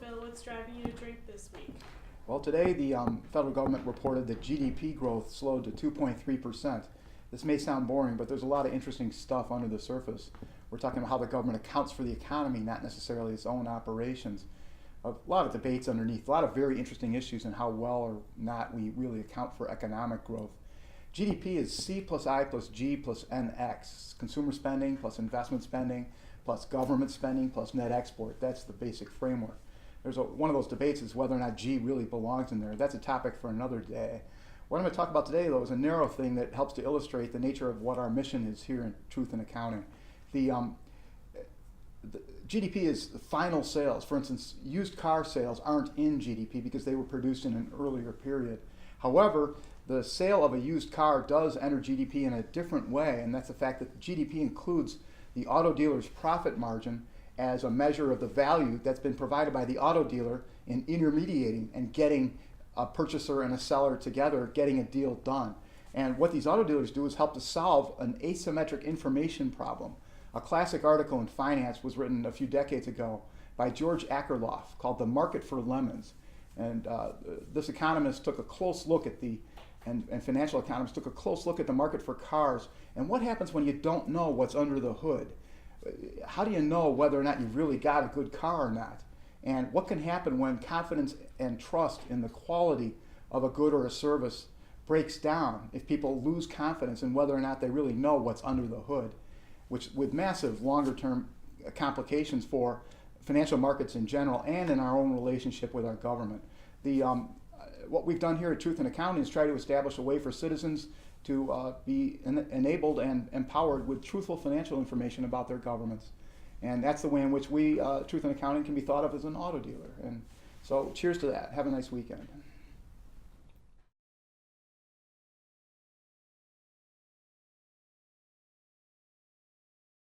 Bill, what's driving you to drink this week? Well, today the federal government reported that GDP growth slowed to 2.3%. This may sound boring, but there's a lot of interesting stuff under the surface. We're talking about how the government accounts for the economy, not necessarily its own operations. A lot of debates underneath, a lot of very interesting issues in how well or not we really account for economic growth. GDP is C plus I plus G plus NX, consumer spending plus investment spending plus government spending plus net export. That's the basic framework. One of those debates is whether or not G really belongs in there. That's a topic for another day. What I'm going to talk about today, though, is a narrow thing that helps to illustrate the nature of what our mission is here in Truth in Accounting. The GDP is the final sales. For instance, used car sales aren't in GDP because they were produced in an earlier period. However, the sale of a used car does enter GDP in a different way, and that's the fact that GDP includes the auto dealer's profit margin as a measure of the value that's been provided by the auto dealer in intermediating and getting a purchaser and a seller together, getting a deal done. And what these auto dealers do is help to solve an asymmetric information problem. A classic article in finance was written a few decades ago by George Akerlof called "The Market for Lemons." And this economist took a close look at and financial economists took a close look at the market for cars and what happens when you don't know what's under the hood. How do you know whether or not you've really got a good car or not? And what can happen when confidence and trust in the quality of a good or a service breaks down if people lose confidence in whether or not they really know what's under the hood, which with massive longer-term complications for financial markets in general and in our own relationship with our government. What we've done here at Truth in Accounting is try to establish a way for citizens to be enabled and empowered with truthful financial information about their governments. And that's the way in which we, Truth in Accounting, can be thought of as an auto dealer. And so cheers to that. Have a nice weekend.